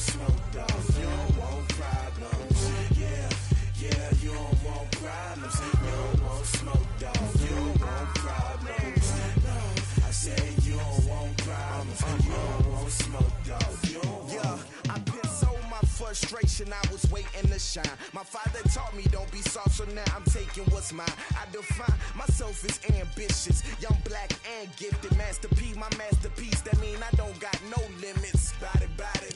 smoke, dog. You don't want problems. Yeah, you don't want problems. You don't want smoke, dog. You don't want problems. No, I say you don't want problems. You don't want smoke, dog. You don't want. I pissed so my frustration, I was waiting to shine. My father taught me don't be soft, so now I'm taking what's mine. I define myself as ambitious, young, black, and gifted. Master P, my masterpiece. That mean I don't got no limits. Bout it,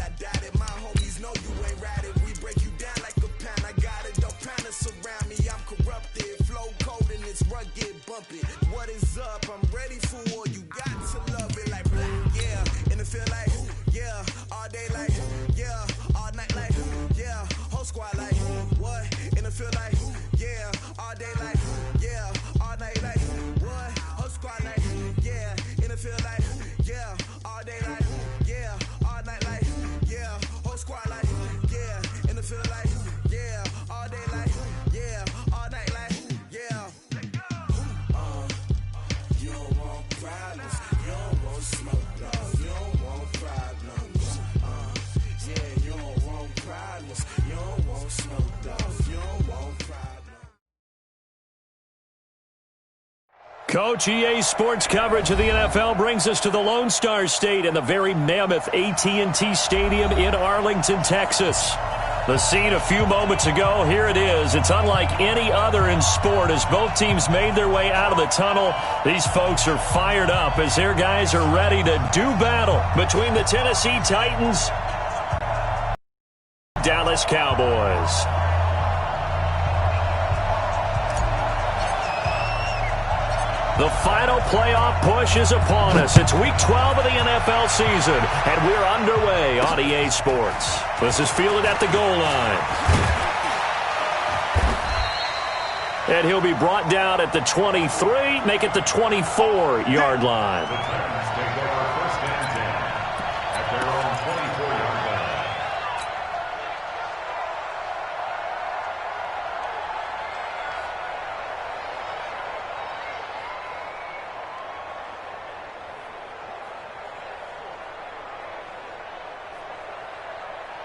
I doubt it. My homies know you ain't ride it. We break you down like a pound. I got it, don't pound to surround me. I'm corrupted, flow cold and it's rugged, bumpy. What is up? I'm ready for war. You got to love it like blah, yeah. And it feel like yeah, all day like yeah, all night like yeah, whole squad like what? And it feel like yeah, all day like yeah, all night like what? Whole squad like yeah, and it feel like yeah, all day like yeah, all night like yeah, whole squad like yeah, and it feel like yeah, all day like yeah, all night like yeah. You don't want problems, you don't want smoke, dog. You don't want problems. Yeah, you don't want problems, you don't want smoke, dog. You don't want problems. Coach, EA Sports coverage of the NFL brings us to the Lone Star State and the very mammoth AT&T Stadium in Arlington, Texas. The scene a few moments ago, here it is. It's unlike any other in sport as both teams made their way out of the tunnel. These folks are fired up as their guys are ready to do battle between the Tennessee Titans and Dallas Cowboys. The final playoff push is upon us. It's Week 12 of the NFL season, and we're underway on EA Sports. This is fielded at the goal line. And he'll be brought down at the 23, make it the 24-yard line. The Titans take over first and 10 at their own 24-yard line.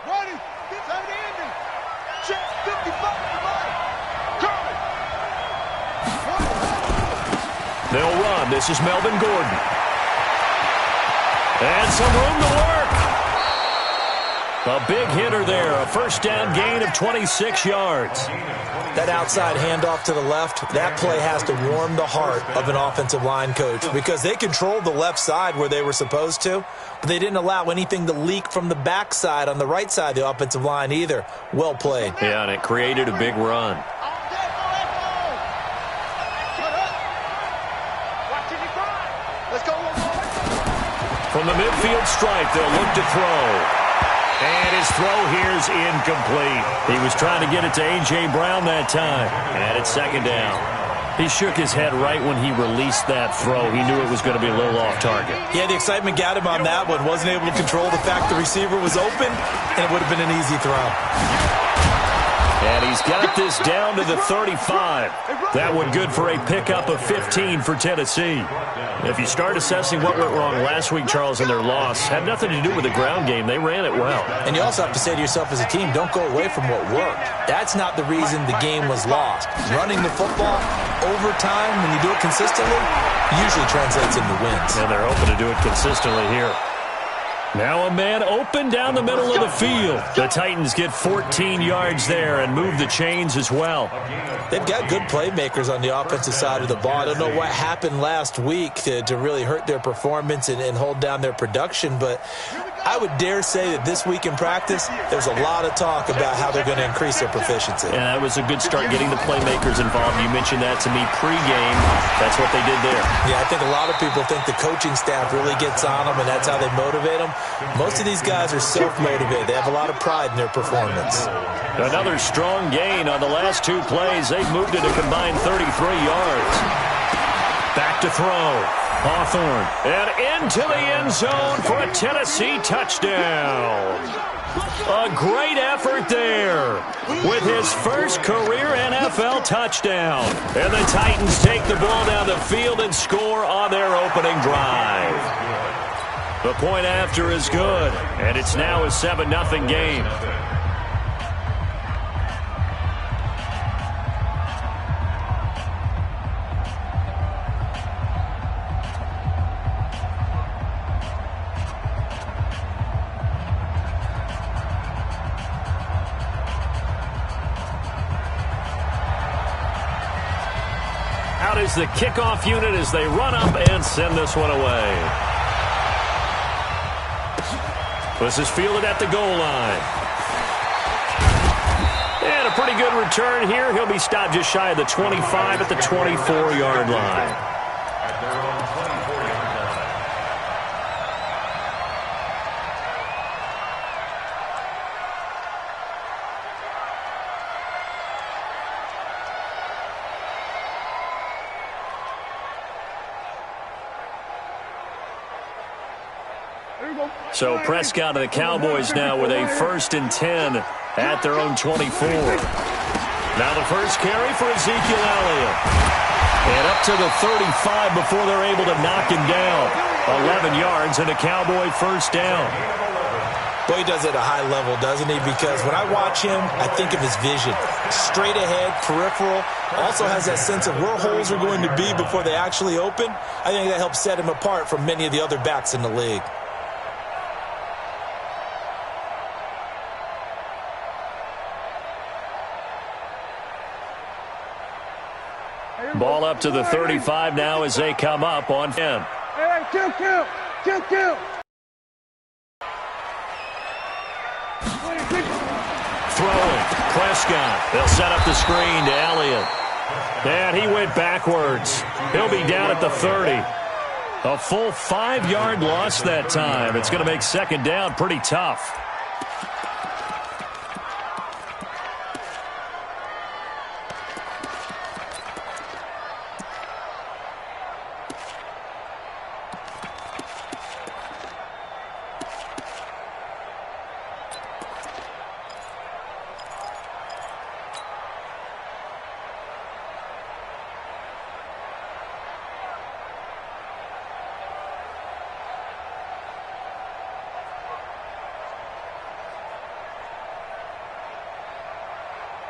Ready, it's on Andy. Check 55 to Mike. Curry. They'll run. This is Melvin Gordon. And some room to work. A big hitter there. A first down gain of 26 yards. That outside handoff to the left, that play has to warm the heart of an offensive line coach because they controlled the left side where they were supposed to, but they didn't allow anything to leak from the backside on the right side of the offensive line either. Well played. Yeah, and it created a big run. From the midfield stripe, they'll look to throw. And his throw here is incomplete. He was trying to get it to A.J. Brown that time. And it's second down. He shook his head right when he released that throw. He knew it was going to be a little off target. Yeah, the excitement got him on that one. Wasn't able to control the fact the receiver was open, and it would have been an easy throw. And he's got this down to the 35. That one good for a pickup of 15 for Tennessee. If you start assessing what went wrong last week, Charles, in their loss, had nothing to do with the ground game. They ran it well. And you also have to say to yourself as a team, don't go away from what worked. That's not the reason the game was lost. Running the football over time, when you do it consistently, usually translates into wins. And they're hoping to do it consistently here. Now a man open down the middle of the field. The Titans get 14 yards there and move the chains as well. They've got good playmakers on the offensive side of the ball. I don't know what happened last week to really hurt their performance and hold down their production, but I would dare say that this week in practice, there's a lot of talk about how they're going to increase their proficiency. Yeah, that was a good start getting the playmakers involved. You mentioned that to me pregame. That's what they did there. Yeah, I think a lot of people think the coaching staff really gets on them, and that's how they motivate them. Most of these guys are self-motivated. They have a lot of pride in their performance. Another strong gain on the last two plays. They've moved it a combined 33 yards. Back to throw. Hawthorne. And into the end zone for a Tennessee touchdown. A great effort there with his first career NFL touchdown. And the Titans take the ball down the field and score on their opening drive. The point after is good, and it's now a 7-0 game. Out is the kickoff unit as they run up and send this one away. This is fielded at the goal line. And a pretty good return here. He'll be stopped just shy of the 25 at the 24-yard line. At their own 24-yard line. So Prescott and the Cowboys now with a 1st and 10 at their own 24. Now the first carry for Ezekiel Elliott. And up to the 35 before they're able to knock him down. 11 yards and a Cowboy first down. Boy, he does it at a high level, doesn't he? Because when I watch him, I think of his vision. Straight ahead, peripheral. Also has that sense of where holes are going to be before they actually open. I think that helps set him apart from many of the other backs in the league. Ball up to the 35 now as they come up on 10. Hey, kill. Throwing. Prescott. They'll set up the screen to Elliott. And he went backwards. He'll be down at the 30. A full 5-yard loss that time. It's going to make second down pretty tough.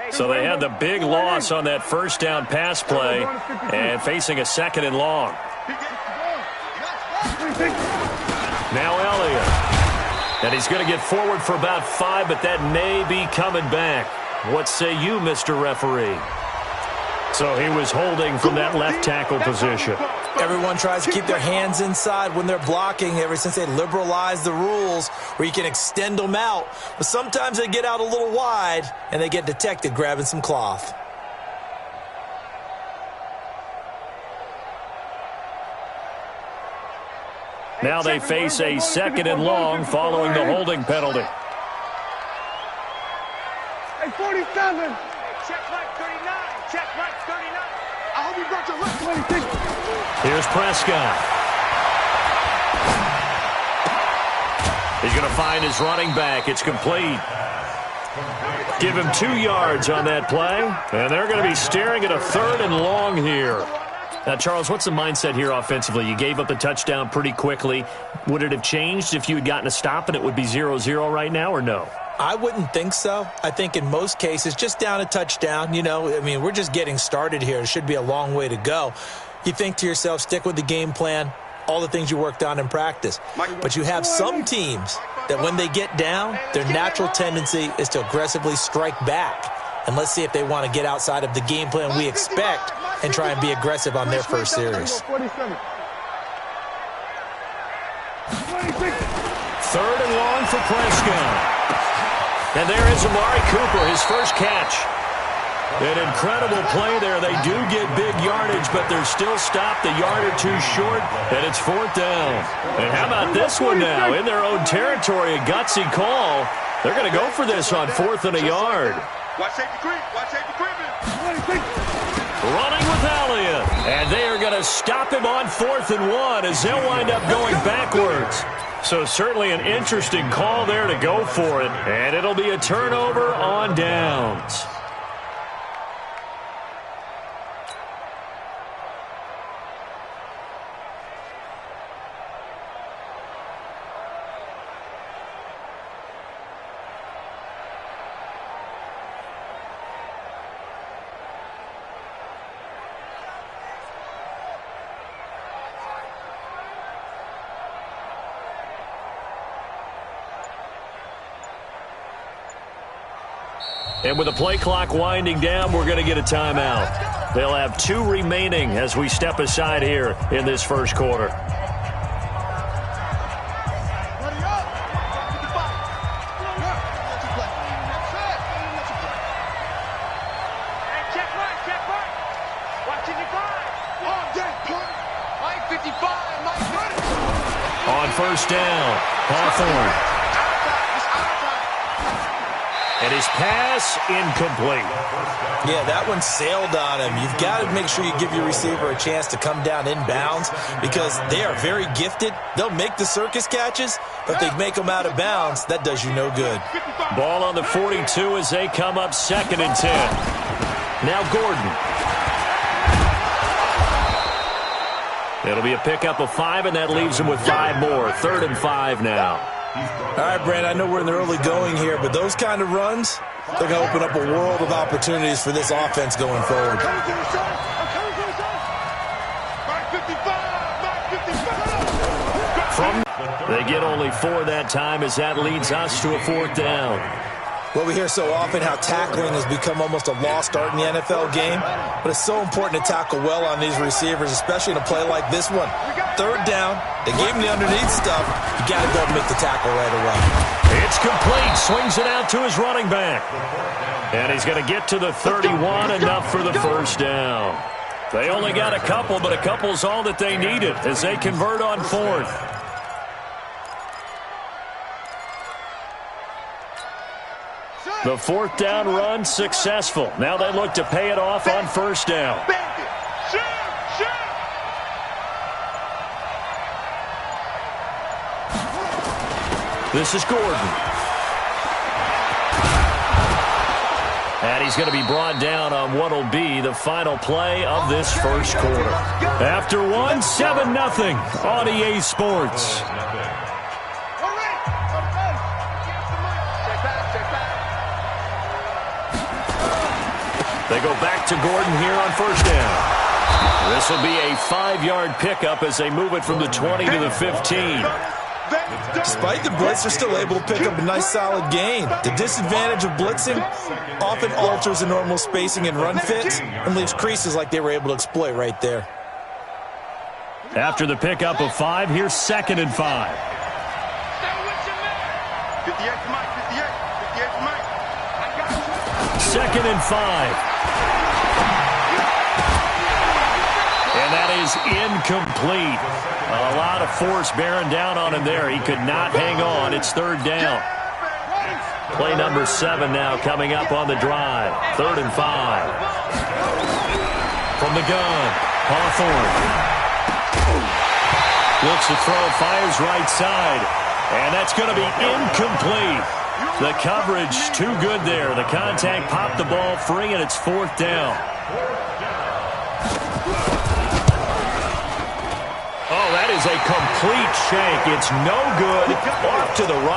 So they had the big loss on that first down pass play and facing a 2nd and long. Now Elliott. And he's going to get forward for about 5, but that may be coming back. What say you, Mr. Referee? So he was holding from that left tackle position. Everyone tries to keep their hands inside when they're blocking ever since they liberalized the rules where you can extend them out. But sometimes they get out a little wide and they get detected grabbing some cloth. Now they face a 2nd and long following the holding penalty. Hey, 47. Check right 39. Check right 39. I hope you brought your left 26. Here's Prescott. He's going to find his running back. It's complete. Give him 2 yards on that play, and they're going to be staring at a 3rd and long here. Now, Charles, what's the mindset here offensively? You gave up the touchdown pretty quickly. Would it have changed if you had gotten a stop and it would be 0-0 right now, or no? I wouldn't think so. I think in most cases, just down a touchdown, we're just getting started here. It should be a long way to go. You think to yourself, stick with the game plan, all the things you worked on in practice. But you have some teams that when they get down, their natural tendency is to aggressively strike back. And let's see if they want to get outside of the game plan we expect and try and be aggressive on their first series. 3rd and long for Prescott. And there is Amari Cooper, his first catch. An incredible play there. They do get big yardage, but they're still stopped a yard or two short, and it's 4th down. And how about this one now? In their own territory, a gutsy call. They're going to go for this on 4th and a yard. Watch safety creep. Watch safety creeping. Running with Elliott. And they are going to stop him on 4th and 1 as they'll wind up going backwards. So certainly an interesting call there to go for it. And it'll be a turnover on downs. And with the play clock winding down, we're going to get a timeout. They'll have 2 remaining as we step aside here in this first quarter. On first down, Hawthorne. And his pass incomplete. Yeah, that one sailed on him. You've got to make sure you give your receiver a chance to come down inbounds because they are very gifted. They'll make the circus catches, but if they make them out of bounds, that does you no good. Ball on the 42 as they come up 2nd and 10. Now Gordon. It'll be a pickup of 5, and that leaves him with 5 more. 3rd and 5 now. All right, Brand, I know we're in the early going here, but those kind of runs, they're going to open up a world of opportunities for this offense going forward. They get only 4 that time as that leads us to a 4th down. Well, we hear so often how tackling has become almost a lost art in the NFL game, but it's so important to tackle well on these receivers, especially in a play like this one. 3rd down, they gave him the underneath stuff. You got to go and make the tackle right away. It's complete. Swings it out to his running back. And he's going to get to the 31, enough for the first down. They only got a couple, but a couple's all that they needed as they convert on 4th. The 4th down run successful. Now they look to pay it off on first down. This is Gordon. And he's going to be brought down on what will be the final play of this first quarter. After one, 7-0 on EA Sports. They go back to Gordon here on first down. This will be a 5-yard pickup as they move it from the 20 to the 15. Despite the blitz, they're still able to pick up a nice solid gain. The disadvantage of blitzing often alters the normal spacing and run fits and leaves creases like they were able to exploit right there. After the pickup of 5, here's 2nd and 5. 2nd and 5. And that is incomplete. A lot of force bearing down on him there. He could not hang on. It's 3rd down. Play number 7 now coming up on the drive. 3rd and 5. From the gun, Hawthorne. Looks to throw, fires right side. And that's going to be incomplete. The coverage too good there. The contact popped the ball free, and it's 4th down. Oh, that is a complete shank. It's no good. Off to the right.